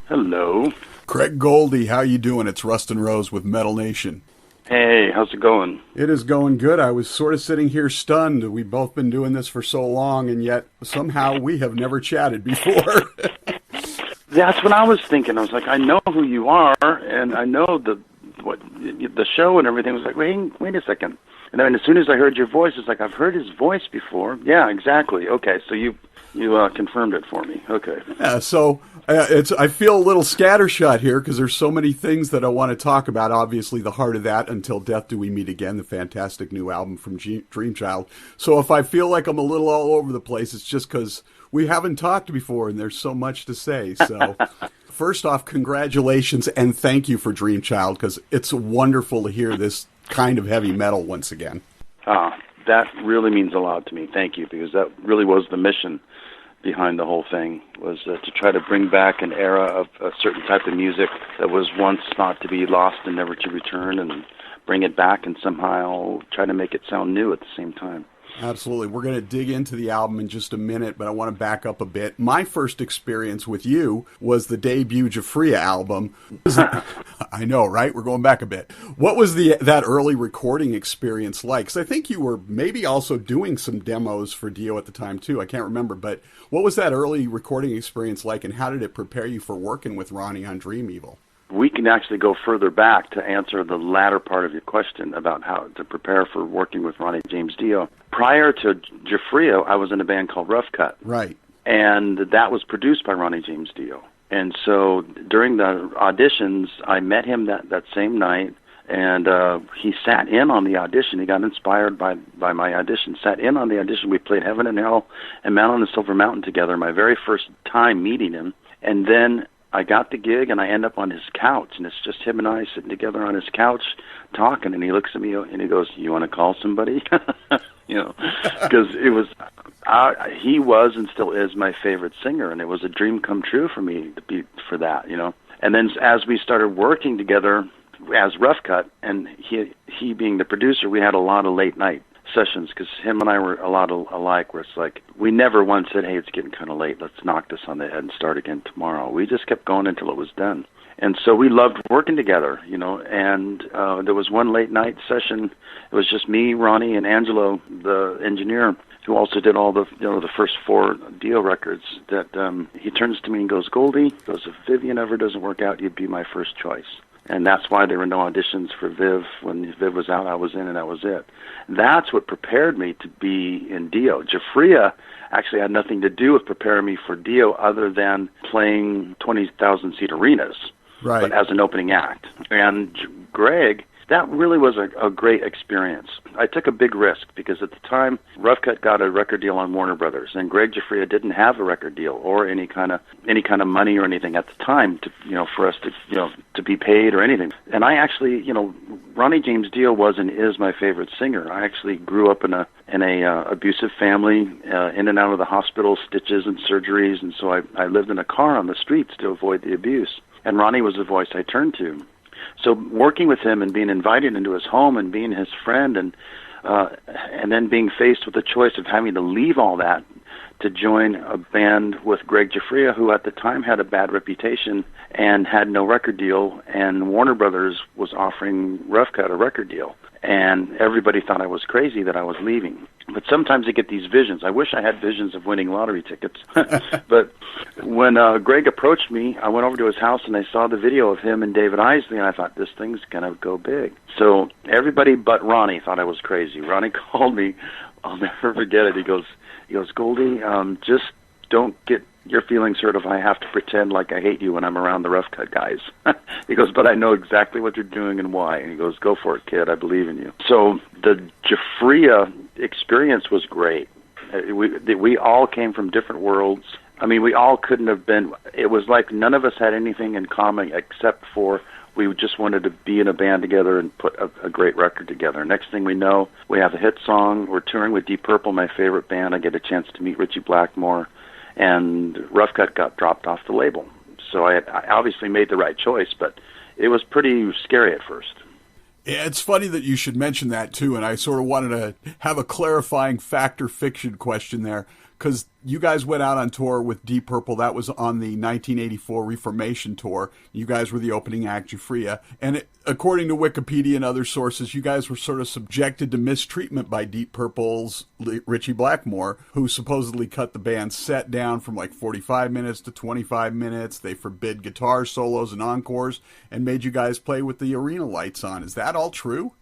Hello. Craig Goldy, how you doing? It's Rust and Rose with Metal Nation. Hey, how's it going? It is going good. I was sort of sitting here stunned. We've both been doing this for so long, and yet somehow we have never chatted before. That's what I was thinking. I was like, I know who you are, and I know the show and everything. I was like, wait a second. And then as soon as I heard your voice, it's like, I've heard his voice before. Yeah, exactly. Okay, so you confirmed it for me. Okay. Yeah, so I feel a little scattershot here because there's so many things that I want to talk about. Obviously, the heart of that, Until Death Do We Meet Again, the fantastic new album from Dream Child. So if I feel like I'm a little all over the place, it's just because we haven't talked before and there's so much to say. So first off, congratulations and thank you for Dream Child, because it's wonderful to hear this kind of heavy metal once again. That really means a lot to me. Thank you, because that really was the mission behind the whole thing, was to try to bring back an era of a certain type of music that was once thought to be lost and never to return, and bring it back and somehow try to make it sound new at the same time. Absolutely. We're going to dig into the album in just a minute, but I want to back up a bit. My first experience with you was the debut Giuffria album. I know, right? We're going back a bit. What was that early recording experience like? Because I think you were maybe also doing some demos for Dio at the time, too. I can't remember, but what was that early recording experience like, and how did it prepare you for working with Ronnie on Dream Evil? We can actually go further back to answer the latter part of your question about how to prepare for working with Ronnie James Dio. Prior to Giuffria, I was in a band called Rough Cut. Right. And that was produced by Ronnie James Dio. And so during the auditions, I met him that same night, and he sat in on the audition. He got inspired by my audition, sat in on the audition. We played Heaven and Hell and Man on the Silver Mountain together, my very first time meeting him. And then I got the gig, and I end up on his couch, and it's just him and I sitting together on his couch talking, and he looks at me and he goes, "You want to call somebody?" Because it was, he was and still is my favorite singer, and it was a dream come true for me to be for that, And then as we started working together as Rough Cut, and he being the producer, we had a lot of late night sessions, because him and I were a lot alike, where it's like we never once said, "Hey, it's getting kind of late, let's knock this on the head and start again tomorrow." We just kept going until it was done. And so we loved working together, and there was one late night session. It was just me, Ronnie, and Angelo, the engineer, who also did all the the first 4 Dio records, that he turns to me and goes, "Goldy," goes, "if Vivian ever doesn't work out, you'd be my first choice." And that's why there were no auditions for Viv. When Viv was out, I was in, and that was it. That's what prepared me to be in Dio. Giuffria actually had nothing to do with preparing me for Dio, other than playing 20,000-seat arenas, right, but as an opening act. And Greg, that really was a great experience. I took a big risk, because at the time, Rough Cut got a record deal on Warner Brothers, and Greg Giuffria didn't have a record deal or any kind of money or anything at the time to for us to be paid or anything. And I actually, Ronnie James Dio was and is my favorite singer. I actually grew up in a abusive family, in and out of the hospital, stitches and surgeries, and so I lived in a car on the streets to avoid the abuse. And Ronnie was the voice I turned to. So working with him and being invited into his home and being his friend, and then being faced with the choice of having to leave all that to join a band with Greg Giuffria, who at the time had a bad reputation and had no record deal, and Warner Brothers was offering Rough Cut a record deal. And everybody thought I was crazy that I was leaving. But sometimes you get these visions. I wish I had visions of winning lottery tickets. But when Greg approached me, I went over to his house and I saw the video of him and David Isley, and I thought, this thing's going to go big. So everybody but Ronnie thought I was crazy. Ronnie called me. I'll never forget it. He goes, "Goldy, just don't get your feelings hurt if I have to pretend like I hate you when I'm around the Rough Cut guys." He goes, "But I know exactly what you're doing and why." And he goes, "Go for it, kid. I believe in you." So the Giuffria experience was great. We all came from different worlds. I mean, we all couldn't have been. It was like none of us had anything in common except for we just wanted to be in a band together and put a great record together. Next thing we know, we have a hit song. We're touring with Deep Purple, my favorite band. I get a chance to meet Ritchie Blackmore, and Rough Cut got dropped off the label. So I obviously made the right choice, but it was pretty scary at first. Yeah, it's funny that you should mention that, too, and I sort of wanted to have a clarifying fact or fiction question there, because you guys went out on tour with Deep Purple. That was on the 1984 Reformation tour. You guys were the opening act, Giuffria. And according to Wikipedia and other sources, you guys were sort of subjected to mistreatment by Deep Purple's Ritchie Blackmore, who supposedly cut the band's set down from like 45 minutes to 25 minutes. They forbid guitar solos and encores and made you guys play with the arena lights on. Is that all true?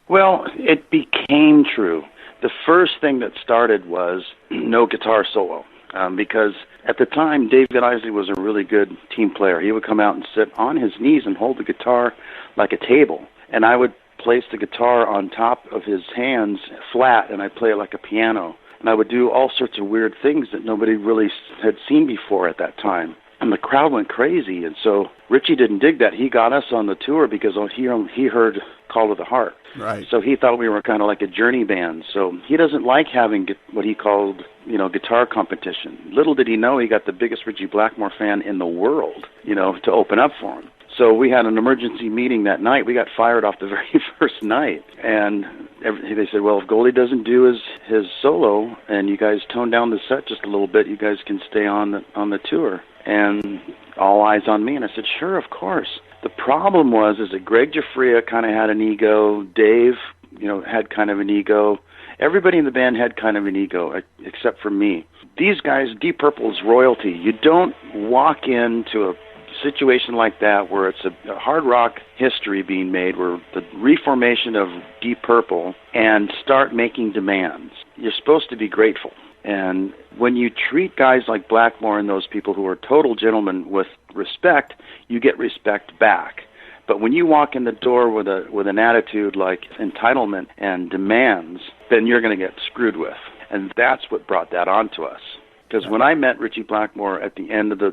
Well, it became true. The first thing that started was no guitar solo, because at the time, David Isley was a really good team player. He would come out and sit on his knees and hold the guitar like a table, and I would place the guitar on top of his hands flat, and I'd play it like a piano. And I would do all sorts of weird things that nobody really had seen before at that time. And the crowd went crazy, and so Ritchie didn't dig that. He got us on the tour because he heard Call of the Heart. Right. So he thought we were kind of like a journey band. So he doesn't like having what he called, guitar competition. Little did he know he got the biggest Ritchie Blackmore fan in the world, to open up for him. So we had an emergency meeting that night. We got fired off the very first night. And they said, well, if Goldy doesn't do his solo and you guys tone down the set just a little bit, you guys can stay on the tour. And all eyes on me. And I said, sure, of course. The problem was that Greg Giuffria kind of had an ego. Dave, had kind of an ego. Everybody in the band had kind of an ego, except for me. These guys, Deep Purple's royalty. You don't walk into a situation like that where it's a hard rock history being made, where the reformation of Deep Purple, and start making demands. You're supposed to be grateful. And when you treat guys like Blackmore and those people who are total gentlemen with respect, you get respect back. But when you walk in the door with an attitude like entitlement and demands, then you're going to get screwed with. And that's what brought that onto us. Because when I met Ritchie Blackmore at the end of the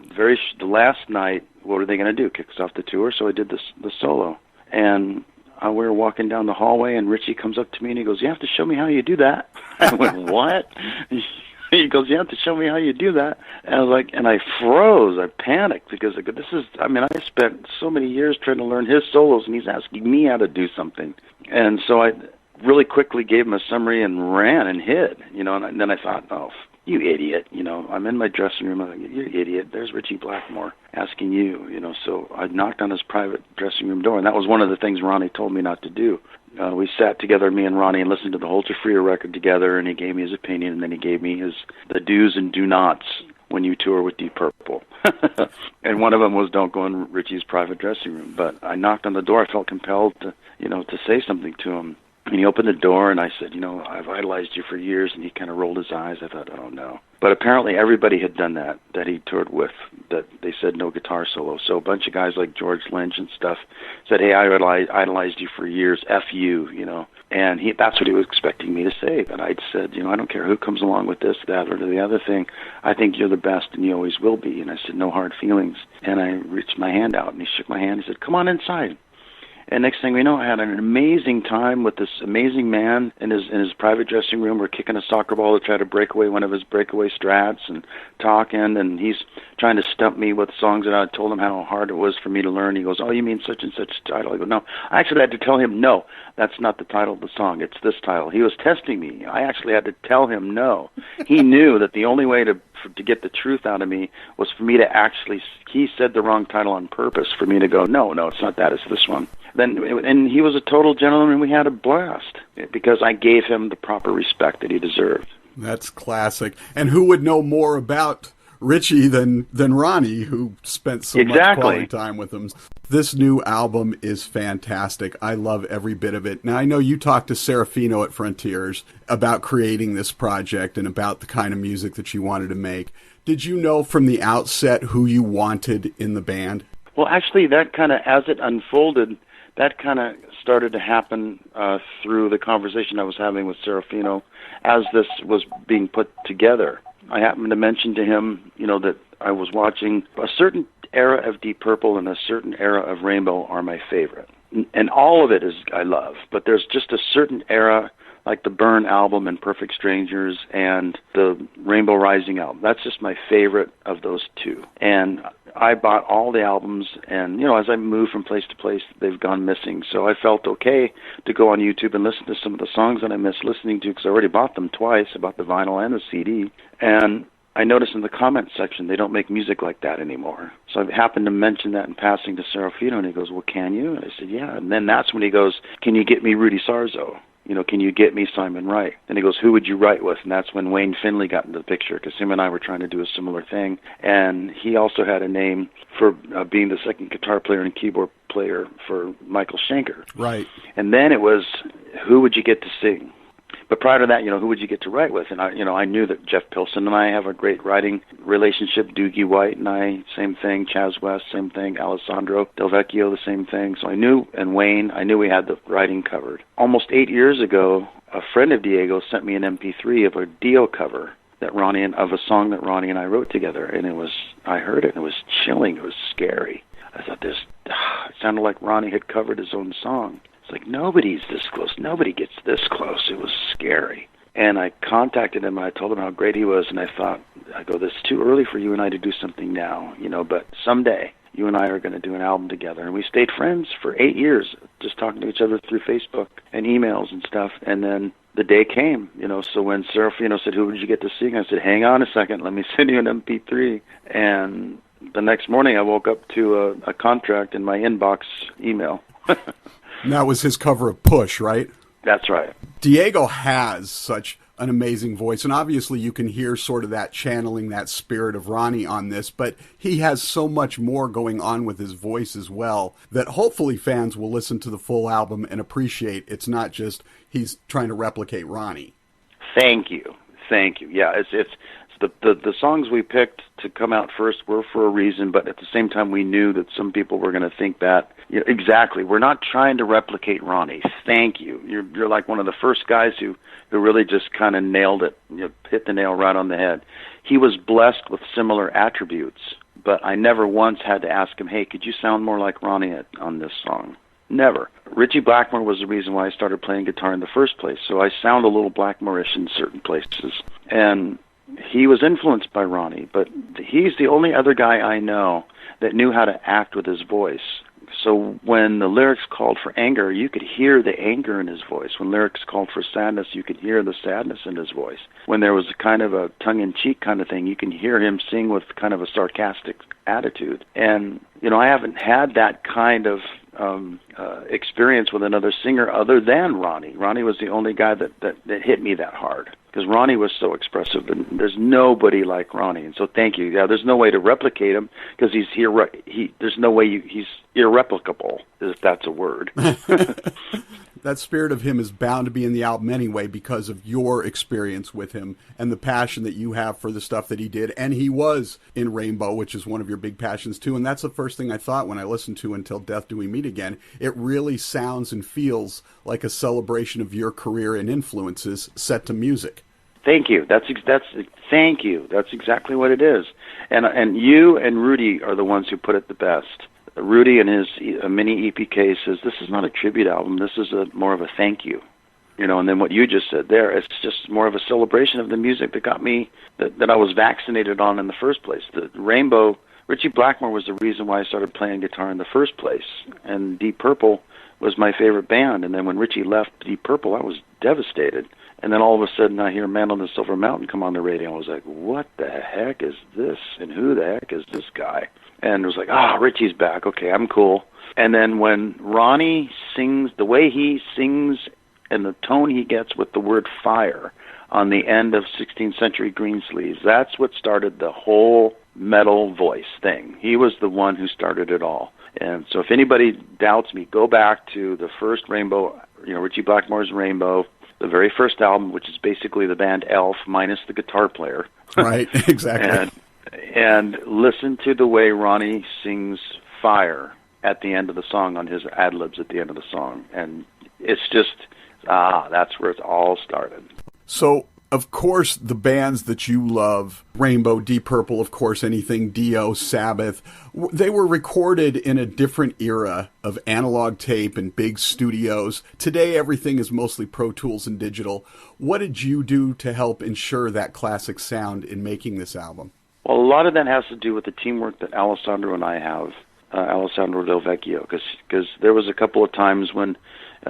last night, what were they going to do? Kick us off the tour? So I did the solo. And we were walking down the hallway, and Ritchie comes up to me, and he goes, you have to show me how you do that. I went, what? He goes, you have to show me how you do that. And I was like, and I froze. I panicked because I spent so many years trying to learn his solos, and he's asking me how to do something. And so I really quickly gave him a summary and ran and hid, and then I thought, oh, you idiot, I'm in my dressing room. I'm like, you idiot, there's Ritchie Blackmore asking you, so I knocked on his private dressing room door, and that was one of the things Ronnie told me not to do. We sat together, me and Ronnie, and listened to the whole Giuffria record together, and he gave me his opinion, and then he gave me the do's and do nots when you tour with Deep Purple. And one of them was don't go in Ritchie's private dressing room. But I knocked on the door. I felt compelled to say something to him. And he opened the door, and I said, I've idolized you for years. And he kind of rolled his eyes. I thought, oh, no. But apparently everybody had done that he toured with, that they said no guitar solo. So a bunch of guys like George Lynch and stuff said, hey, I idolized you for years, F you, And that's what he was expecting me to say. But I said, I don't care who comes along with this, that, or the other thing. I think you're the best, and you always will be. And I said, no hard feelings. And I reached my hand out, and he shook my hand. He said, come on inside. And next thing we know, I had an amazing time with this amazing man in his private dressing room. We're kicking a soccer ball to try to break away one of his breakaway strats and talking, and he's trying to stump me with songs that I told him how hard it was for me to learn. He goes, oh, you mean such and such title? I go, no. I actually had to tell him, no, that's not the title of the song. It's this title. He was testing me. I actually had to tell him no. He knew that the only way to get the truth out of me was for me to actually, he said the wrong title on purpose for me to go, no, it's not that, it's this one. And he was a total gentleman, and we had a blast because I gave him the proper respect that he deserved. That's classic. And who would know more about Ritchie than Ronnie, who spent so much quality time with him? This new album is fantastic. I love every bit of it. Now, I know you talked to Serafino at Frontiers about creating this project and about the kind of music that you wanted to make. Did you know from the outset who you wanted in the band? Well, actually, that kind of, as it unfolded, that kind of started to happen through the conversation I was having with Serafino as this was being put together. I happened to mention to him, that I was watching a certain era of Deep Purple and a certain era of Rainbow are my favorite. And all of it is I love, but there's just a certain era, like the Burn album and Perfect Strangers and the Rainbow Rising album. That's just my favorite of those two. And I bought all the albums, and, as I moved from place to place, they've gone missing. So I felt okay to go on YouTube and listen to some of the songs that I missed listening to, because I already bought them twice. I bought the vinyl and the CD. And I noticed in the comments section they don't make music like that anymore. So I happened to mention that in passing to Serafino, and he goes, well, can you? And I said, yeah. And then that's when he goes, can you get me Rudy Sarzo? Can you get me Simon Wright? And he goes, who would you write with? And that's when Wayne Finley got into the picture, because him and I were trying to do a similar thing. And he also had a name for being the second guitar player and keyboard player for Michael Schenker. Right. And then it was, who would you get to sing? But prior to that, who would you get to write with? And I knew that Jeff Pilson and I have a great writing relationship. Doogie White and I, same thing. Chaz West, same thing. Alessandro Del Vecchio, the same thing. So I knew, and Wayne, I knew we had the writing covered. Almost 8 years ago, a friend of Diego sent me an MP3 of a Dio cover of a song that Ronnie and I wrote together, and I heard it, and it was chilling. It was scary. I thought it sounded like Ronnie had covered his own song. It's like, nobody's this close. Nobody gets this close. It was scary. And I contacted him, and I told him how great he was, and I thought, this is too early for you and I to do something now, but someday you and I are going to do an album together. And we stayed friends for 8 years, just talking to each other through Facebook and emails and stuff. And then the day came, so when Serafino said, who would you get to sing? I said, hang on a second, let me send you an MP3. And the next morning I woke up to a contract in my inbox email. And that was his cover of Push, right? That's right. Diego has such an amazing voice, and obviously you can hear sort of that channeling, that spirit of Ronnie on this, but he has so much more going on with his voice as well that hopefully fans will listen to the full album and appreciate it's not just he's trying to replicate Ronnie. Thank you. Yeah, it's the songs we picked to come out first were for a reason, but at the same time we knew that some people were going to think that. Exactly. We're not trying to replicate Ronnie. Thank you. You're like one of the first guys who really just kind of nailed it, hit the nail right on the head. He was blessed with similar attributes, but I never once had to ask him, hey, could you sound more like Ronnie on this song? Never. Ritchie Blackmore was the reason why I started playing guitar in the first place, so I sound a little Blackmore-ish in certain places. And he was influenced by Ronnie, but he's the only other guy I know that knew how to act with his voice. So when the lyrics called for anger, you could hear the anger in his voice. When lyrics called for sadness, you could hear the sadness in his voice. When there was a kind of a tongue-in-cheek kind of thing, you can hear him sing with kind of a sarcastic attitude. And, I haven't had that kind of experience with another singer other than Ronnie. Ronnie was the only guy that hit me that hard, because Ronnie was so expressive, and there's nobody like Ronnie. And so thank you. Yeah, there's no way to replicate him, because there's no way he's irreplicable, if that's a word. That spirit of him is bound to be in the album anyway, because of your experience with him and the passion that you have for the stuff that he did. And he was in Rainbow, which is one of your big passions too. And that's the first thing I thought when I listened to Until Death Do We Meet Again. It really sounds and feels like a celebration of your career and influences set to music. Thank you. Thank you. That's exactly what it is. And you and Rudy are the ones who put it the best. Rudy in his mini EPK says, this is not a tribute album, this is more of a thank you. And then what you just said there, it's just more of a celebration of the music that got me, that I was vaccinated on in the first place. The Rainbow, Ritchie Blackmore was the reason why I started playing guitar in the first place. And Deep Purple was my favorite band. And then when Ritchie left Deep Purple, I was devastated. And then all of a sudden I hear Man on the Silver Mountain come on the radio. I was like, what the heck is this? And who the heck is this guy? And it was like, Ritchie's back. Okay, I'm cool. And then when Ronnie sings, the way he sings and the tone he gets with the word fire on the end of 16th Century Greensleeves, that's what started the whole metal voice thing. He was the one who started it all. And so if anybody doubts me, go back to the first Rainbow, Ritchie Blackmore's Rainbow, the very first album, which is basically the band Elf minus the guitar player. Right, exactly. And listen to the way Ronnie sings fire at the end of the song on his ad-libs at the end of the song. And it's just, that's where it all started. So, of course, the bands that you love, Rainbow, Deep Purple, of course, anything Dio, Sabbath, they were recorded in a different era of analog tape and big studios. Today, everything is mostly Pro Tools and digital. What did you do to help ensure that classic sound in making this album? Well, a lot of that has to do with the teamwork that Alessandro and I have, Alessandro Del Vecchio, because there was a couple of times when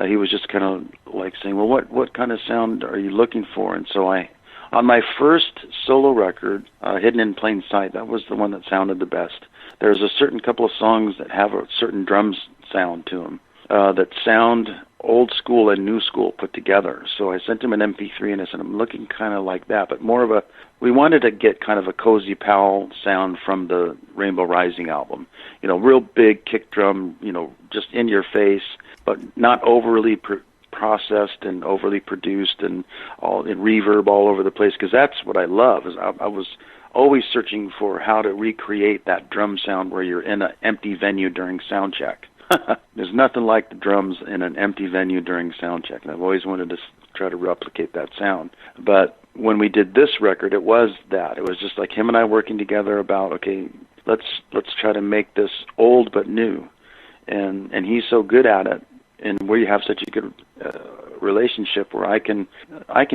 he was just kind of like saying, well, what kind of sound are you looking for? And so on my first solo record, Hidden in Plain Sight, that was the one that sounded the best. There's a certain couple of songs that have a certain drum sound to them that sound old school and new school put together. So I sent him an MP3 and I said, I'm looking kind of like that, but more of a, we wanted to get kind of a Cozy Pal sound from the Rainbow Rising album. Real big kick drum, just in your face, but not overly processed and overly produced and all in reverb all over the place, because that's what I love. Is I was always searching for how to recreate that drum sound where you're in an empty venue during sound check. There's nothing like the drums in an empty venue during sound check, and I've always wanted to try to replicate that sound. But when we did this record, it was that. It was just like him and I working together about, okay, let's try to make this old but new. And he's so good at it, and we have such a good relationship where I can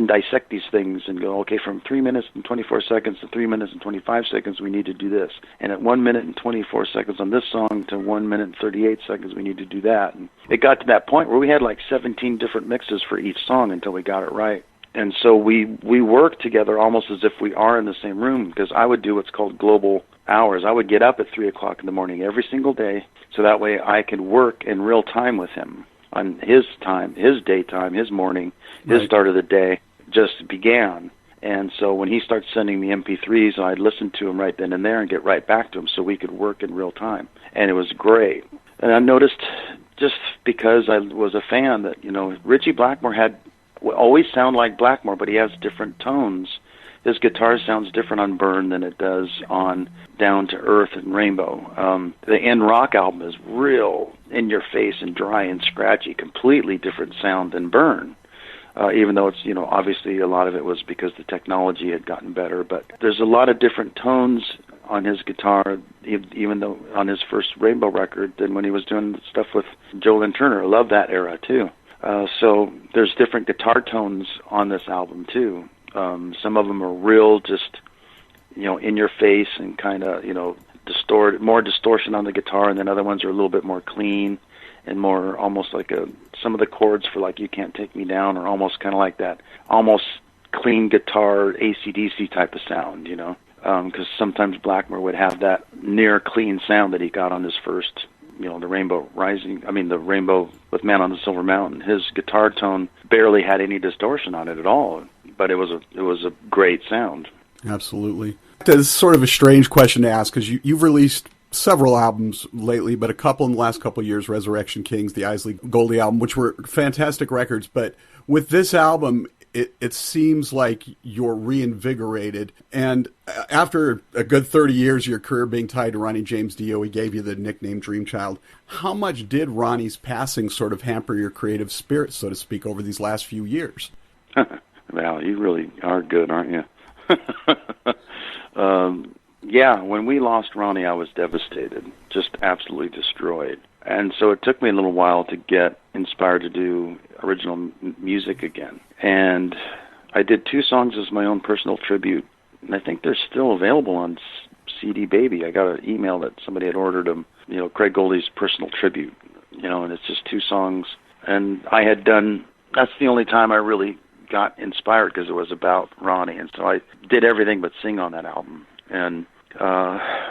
dissect these things and go, okay, from 3 minutes and 24 seconds to 3 minutes and 25 seconds, we need to do this. And at 1 minute and 24 seconds on this song to 1 minute and 38 seconds, we need to do that. And it got to that point where we had like 17 different mixes for each song until we got it right. And so we work together almost as if we are in the same room, because I would do what's called global hours. I would get up at 3 o'clock in the morning every single day, so that way I could work in real time with him on his time, his daytime, his morning, his right. Start of the day just began. And so when he starts sending me MP3s, I'd listen to him right then and there and get right back to him so we could work in real time. And it was great. And I noticed, just because I was a fan, that, Ritchie Blackmore always sound like Blackmore, but he has different tones. His guitar sounds different on Burn than it does on Down to Earth and Rainbow. The End Rock album is real in your face and dry and scratchy, completely different sound than Burn. Even though it's, obviously a lot of it was because the technology had gotten better, but there's a lot of different tones on his guitar, even though on his first Rainbow record, than when he was doing stuff with Joe Lynn Turner. I love that era too. So there's different guitar tones on this album too. Some of them are real, just, in your face and kind of, more distortion on the guitar, and then other ones are a little bit more clean and more almost like some of the chords for like You Can't Take Me Down are almost kind of like that, almost clean guitar AC/DC type of sound, because sometimes Blackmore would have that near clean sound that he got on his first, the Rainbow with Man on the Silver Mountain. His guitar tone barely had any distortion on it at all, but it was a great sound. Absolutely. It's sort of a strange question to ask, because you've released several albums lately, but a couple in the last couple of years, Resurrection Kings, the Isley Goldy album, which were fantastic records. But with this album, it seems like you're reinvigorated. And after a good 30 years of your career being tied to Ronnie James Dio, he gave you the nickname Dream Child. How much did Ronnie's passing sort of hamper your creative spirit, so to speak, over these last few years? Well, you really are good, aren't you? Yeah, when we lost Ronnie, I was devastated, just absolutely destroyed. And so it took me a little while to get inspired to do original music again. And I did 2 songs as my own personal tribute, and I think they're still available on CD Baby. I got an email that somebody had ordered them, Craig Goldy's personal tribute, and it's just 2 songs. And that's the only time I really got inspired, because it was about Ronnie, and so I did everything but sing on that album. And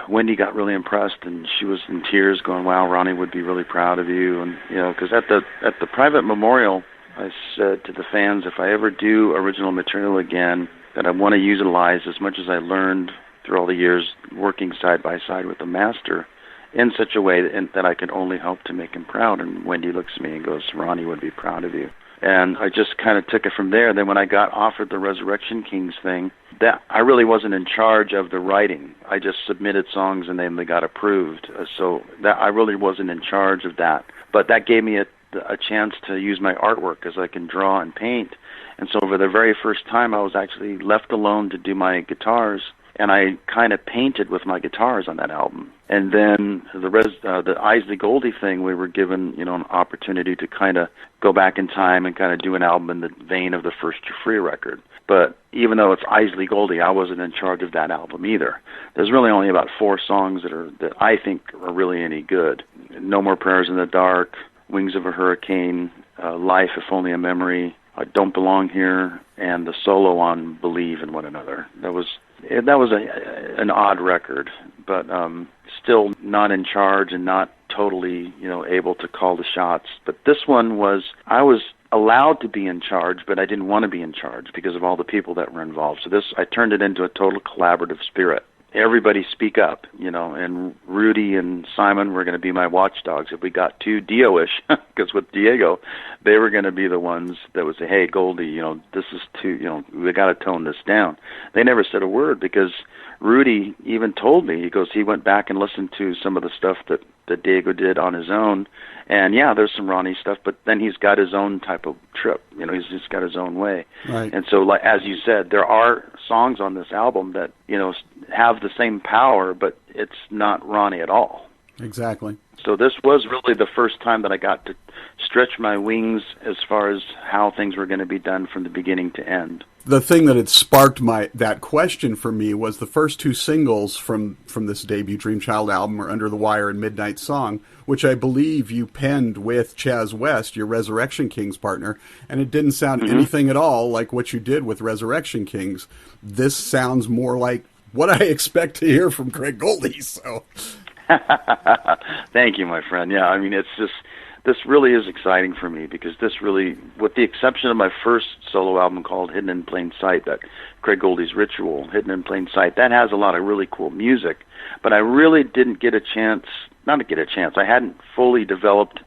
Wendy got really impressed, and she was in tears going, wow, Ronnie would be really proud of you. And because at the private memorial, I said to the fans, if I ever do original material again, that I want to utilize as much as I learned through all the years working side by side with the master in such a way that I can only hope to make him proud. And Wendy looks at me and goes, Ronnie would be proud of you. And I just kind of took it from there. Then when I got offered the Resurrection Kings thing, that I really wasn't in charge of the writing. I just submitted songs and then they got approved. So that I really wasn't in charge of that. But that gave me a chance to use my artwork, because I can draw and paint. And so for the very first time, I was actually left alone to do my guitars, and I kind of painted with my guitars on that album. And then the Isley Goldy thing, we were given, an opportunity to kind of go back in time and kind of do an album in the vein of the first Giuffria record. But even though it's Isley Goldy, I wasn't in charge of that album either. There's really only about 4 songs that I think are really any good. No More Prayers in the Dark, Wings of a Hurricane, Life If Only a Memory, Don't Belong Here, and the solo on Believe in One Another. That was an odd record, but still not in charge and not totally, able to call the shots. But this one I was allowed to be in charge, but I didn't want to be in charge because of all the people that were involved. So I turned it into a total collaborative spirit. Everybody speak up, and Rudy and Simon were going to be my watchdogs. If we got too Dio-ish, because with Diego, they were going to be the ones that would say, hey, Goldy, this is too, we got to tone this down. They never said a word because Rudy even told me, he went back and listened to some of the stuff that Diego did on his own. And yeah, there's some Ronnie stuff, but then he's got his own type of trip. He's just got his own way. Right. And so, like as you said, there are songs on this album that have the same power, but it's not Ronnie at all. Exactly. So this was really the first time that I got to stretch my wings as far as how things were going to be done from the beginning to end. The thing that had sparked that question for me was the first 2 singles from this debut Dream Child album are Under the Wire and Midnight Song, which I believe you penned with Chaz West, your Resurrection Kings partner, and it didn't sound anything at all like what you did with Resurrection Kings. This sounds more like what I expect to hear from Craig Goldy, so... Thank you, my friend. Yeah, I mean, this really is exciting for me because this really, with the exception of my first solo album called Hidden in Plain Sight, that Craig Goldy's Ritual, Hidden in Plain Sight, that has a lot of really cool music, but I really didn't get a chance, I hadn't fully developed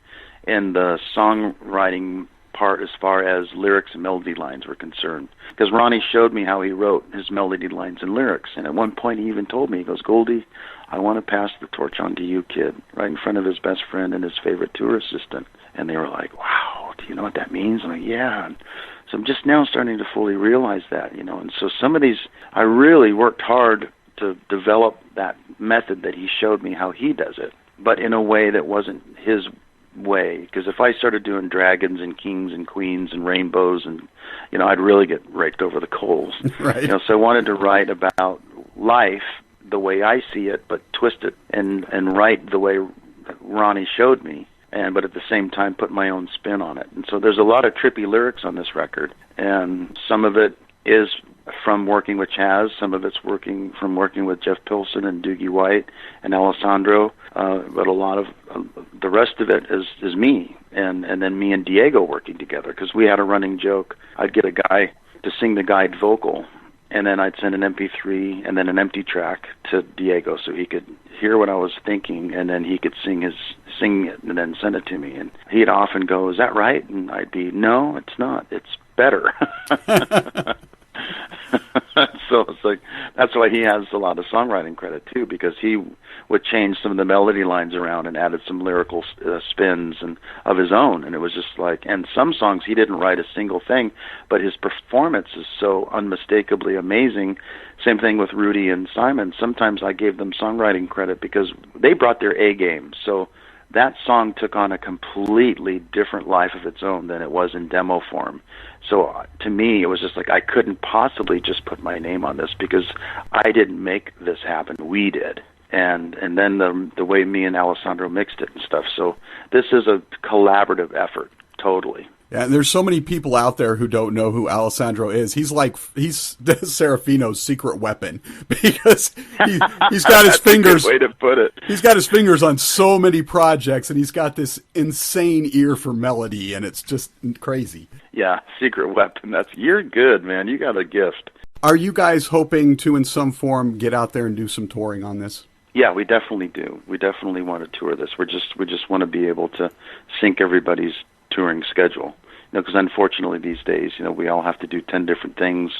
in the songwriting part as far as lyrics and melody lines were concerned. Because Ronnie showed me how he wrote his melody lines and lyrics, and at one point he even told me, he goes, Goldy, I want to pass the torch on to you, kid, right in front of his best friend and his favorite tour assistant. And they were like, wow, do you know what that means? I'm like, yeah. And so I'm just now starting to fully realize that, And so some of these, I really worked hard to develop that method that he showed me how he does it, but in a way that wasn't his way. Because if I started doing dragons and kings and queens and rainbows, and I'd really get raked over the coals. Right. So I wanted to write about life the way I see it, but twist it and write the way Ronnie showed me, but at the same time put my own spin on it. And so there's a lot of trippy lyrics on this record, and some of it is from working with Chaz, some of it's from working with Jeff Pilson and Doogie White and Alessandro, but a lot of the rest of it is me, and then me and Diego working together, because we had a running joke. I'd get a guy to sing the guide vocal, and then I'd send an MP3 and then an empty track to Diego so he could hear what I was thinking, and then he could sing it and then send it to me. And he'd often go, is that right? And I'd be, no, it's not. It's better. So it's like, that's why he has a lot of songwriting credit too, because he would change some of the melody lines around and added some lyrical spins and of his own. And it was just like, and some songs he didn't write a single thing, but his performance is so unmistakably amazing. Same thing with Rudy and Simon. Sometimes I gave them songwriting credit because they brought their A game. So that song took on a completely different life of its own than it was in demo form. So to me, it was just like I couldn't possibly just put my name on this because I didn't make this happen. We did. And then the way me and Alessandro mixed it and stuff. So this is a collaborative effort, totally. Yeah, and there's so many people out there who don't know who Alessandro is. He's Serafino's secret weapon because he's got his fingers. That's a good way to put it. He's got his fingers on so many projects, and he's got this insane ear for melody, and it's just crazy. Yeah, secret weapon. You're good, man. You got a gift. Are you guys hoping to, in some form, get out there and do some touring on this? Yeah, we definitely do. We definitely want to tour this. We just want to be able to sync everybody's touring schedule, because unfortunately these days, we all have to do 10 different things,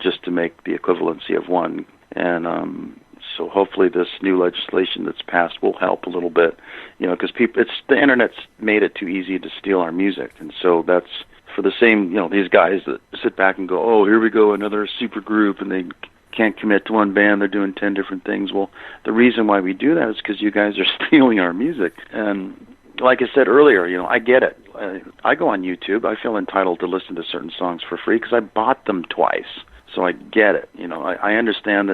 just to make the equivalency of one. And so hopefully this new legislation that's passed will help a little bit, because the internet's made it too easy to steal our music, and so that's for the same, these guys that sit back and go, oh, here we go, another super group, and they can't commit to one band, they're doing 10 different things. Well, the reason why we do that is because you guys are stealing our music. And like I said earlier, I get it. I go on YouTube. I feel entitled to listen to certain songs for free because I bought them twice. So I get it. I understand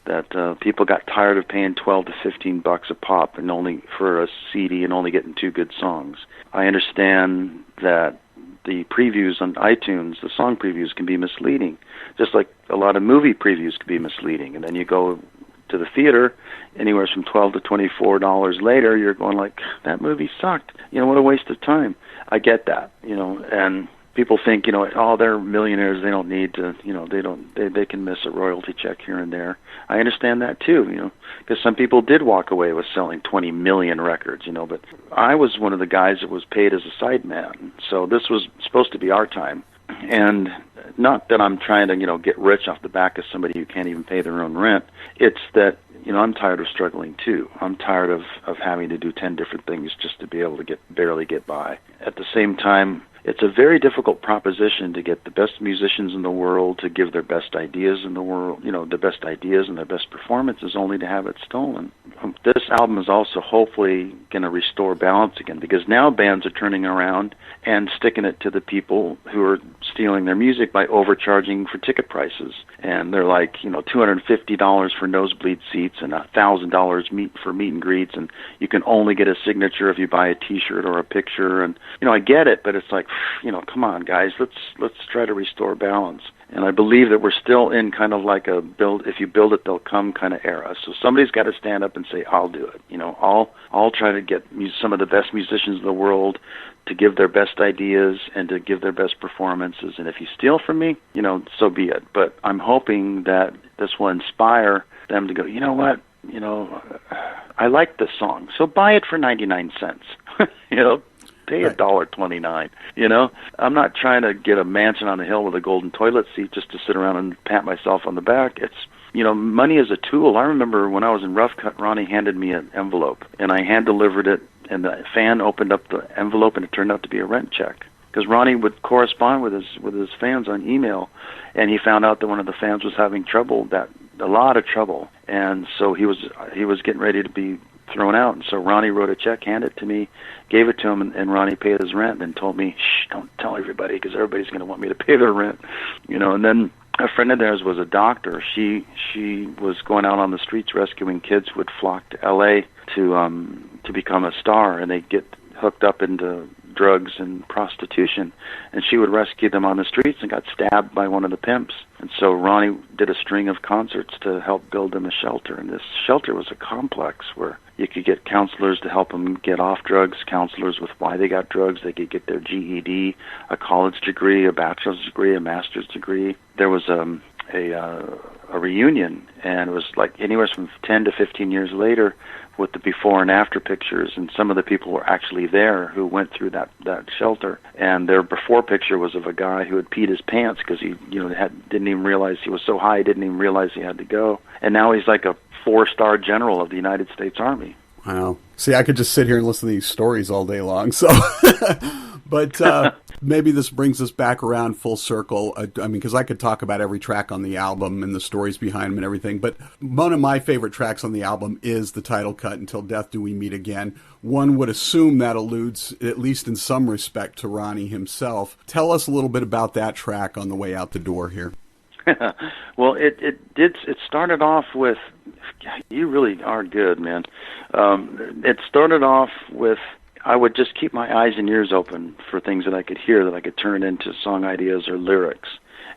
that people got tired of paying $12 to $15 a pop and only for a CD and only getting 2 good songs. I understand that the previews on iTunes, the song previews, can be misleading, just like a lot of movie previews can be misleading. And then you go to the theater, anywhere from $12 to $24 later, you're going like, that movie sucked. What a waste of time. I get that, and people think, oh, they're millionaires, they don't need to, they can miss a royalty check here and there. I understand that too, because some people did walk away with selling 20 million records, but I was one of the guys that was paid as a sideman. So this was supposed to be our time. And not that I'm trying to, get rich off the back of somebody who can't even pay their own rent. It's that, I'm tired of struggling too. I'm tired of having to do 10 different things just to be able to barely get by. At the same time, it's a very difficult proposition to get the best musicians in the world to give their best ideas in the world, the best ideas and their best performances, only to have it stolen. This album is also hopefully going to restore balance again, because now bands are turning around and sticking it to the people who are stealing their music by overcharging for ticket prices. And they're like, $250 for nosebleed seats and $1,000 for meet and greets, and you can only get a signature if you buy a T-shirt or a picture. And I get it, but it's like, come on, guys, let's try to restore balance. And I believe that we're still in kind of like a build, if you build it, they'll come kind of era. So somebody's got to stand up and say, I'll do it. I'll try to get some of the best musicians in the world to give their best ideas and to give their best performances. And if you steal from me, so be it. But I'm hoping that this will inspire them to go, you know what, I like this song, so buy it for 99 cents. Pay $1.29. I'm not trying to get a mansion on a hill with a golden toilet seat just to sit around and pat myself on the back. It's, money is a tool. I remember when I was in Rough Cut, Ronnie handed me an envelope, and I hand-delivered it, and the fan opened up the envelope, and it turned out to be a rent check. Because Ronnie would correspond with his fans on email, and he found out that one of the fans was having trouble, a lot of trouble, and so he was getting ready to be thrown out. And so Ronnie wrote a check, handed it to me, gave it to him, and Ronnie paid his rent and told me, shh, don't tell everybody because everybody's going to want me to pay their rent. And then a friend of theirs was a doctor. She was going out on the streets rescuing kids who would flock to L.A. to become a star, and they'd get hooked up into drugs and prostitution, and she would rescue them on the streets and got stabbed by one of the pimps. And so Ronnie did a string of concerts to help build them a shelter, and this shelter was a complex where you could get counselors to help them get off drugs, counselors with why they got drugs. They could get their GED, a college degree, a bachelor's degree, a master's degree. There was a reunion, and it was like anywhere from 10 to 15 years later with the before and after pictures, and some of the people were actually there who went through that shelter. And their before picture was of a guy who had peed his pants because he didn't even realize he was so high, he didn't even realize he had to go. And now he's like a 4-star general of the United States Army. Wow. See, I could just sit here and listen to these stories all day long. So, but maybe this brings us back around full circle. Because I could talk about every track on the album and the stories behind them and everything. But one of my favorite tracks on the album is the title cut, Until Death Do We Meet Again. One would assume that alludes, at least in some respect, to Ronnie himself. Tell us a little bit about that track on the way out the door here. Well, it started off with, you really are good, man. It started off with, I would just keep my eyes and ears open for things that I could hear, that I could turn into song ideas or lyrics,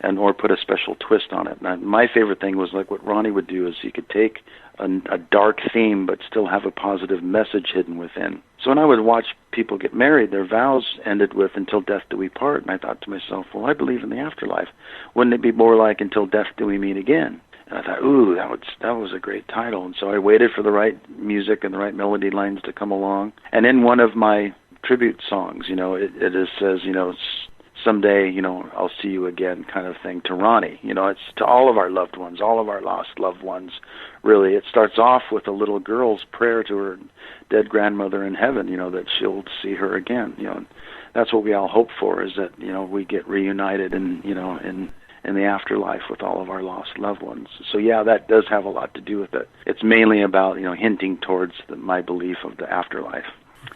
or put a special twist on it. And my favorite thing was like what Ronnie would do is he could take a dark theme but still have a positive message hidden within. So when I would watch people get married, their vows ended with "Until death do we part," and I thought to myself, well, I believe in the afterlife. Wouldn't it be more like "Until death do we meet again"? And I thought, ooh, that was a great title. And so I waited for the right music and the right melody lines to come along. And in one of my tribute songs, it says, someday, I'll see you again kind of thing to Ronnie. It's to all of our loved ones, all of our lost loved ones, really. It starts off with a little girl's prayer to her dead grandmother in heaven, that she'll see her again. That's what we all hope for, is that, we get reunited and, in the afterlife with all of our lost loved ones. So yeah, that does have a lot to do with it. It's mainly about, hinting towards my belief of the afterlife,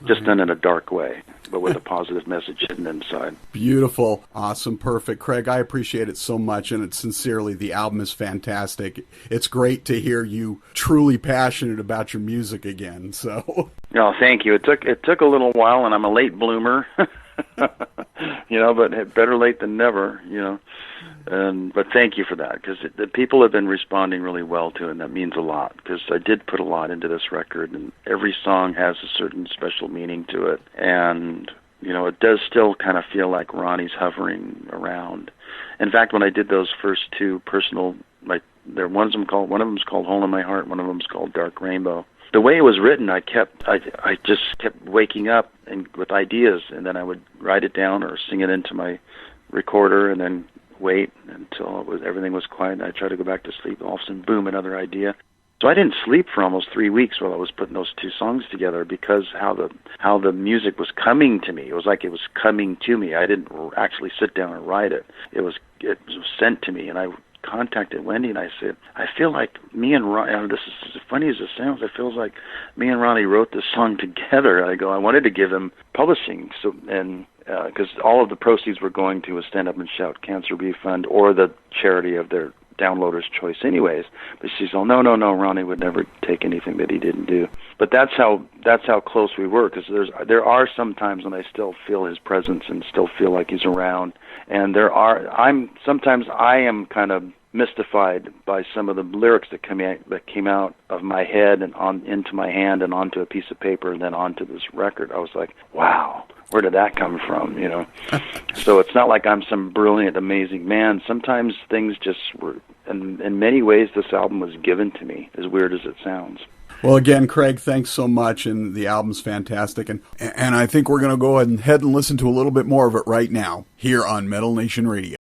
just done in a dark way. but with a positive message hidden inside. Beautiful. Awesome. Perfect. Craig, I appreciate it so much, and sincerely, the album is fantastic. It's great to hear you truly passionate about your music again. So, no, thank you. It took a little while, and I'm a late bloomer. But better late than never, but thank you for that, because the people have been responding really well to it, and that means a lot, because I did put a lot into this record, and every song has a certain special meaning to it, and it does still kind of feel like Ronnie's hovering around. In fact, when I did those first two personal, one of them's called Hole in My Heart, one of them's called Dark Rainbow. The way it was written, I just kept waking up and with ideas, and then I would write it down or sing it into my recorder, and then wait until everything was quiet, and I'd try to go back to sleep. All of a sudden, boom, another idea. So I didn't sleep for almost 3 weeks while I was putting those two songs together, because how the music was coming to me. It was like it was coming to me. I didn't actually sit down and write it. It was sent to me, and I contacted Wendy, and I said, I feel like me and Ronnie, this is as funny as it sounds, it feels like me and Ronnie wrote this song together. I wanted to give him publishing, because all of the proceeds were going to a Stand Up and Shout Cancer Relief Fund, or the charity of their downloader's choice anyways. But she said, oh, no, Ronnie would never take anything that he didn't do. But that's how close we were, because there are some times when I still feel his presence and still feel like he's around. And sometimes I am kind of mystified by some of the lyrics that came out of my head and into my hand and onto a piece of paper and then onto this record. I was like, wow, where did that come from? So it's not like I'm some brilliant, amazing man. Sometimes things just were, and in many ways this album was given to me, as weird as it sounds. Well, again, Craig, thanks so much, and the album's fantastic, and I think we're going to go ahead and listen to a little bit more of it right now here on Metal Nation Radio.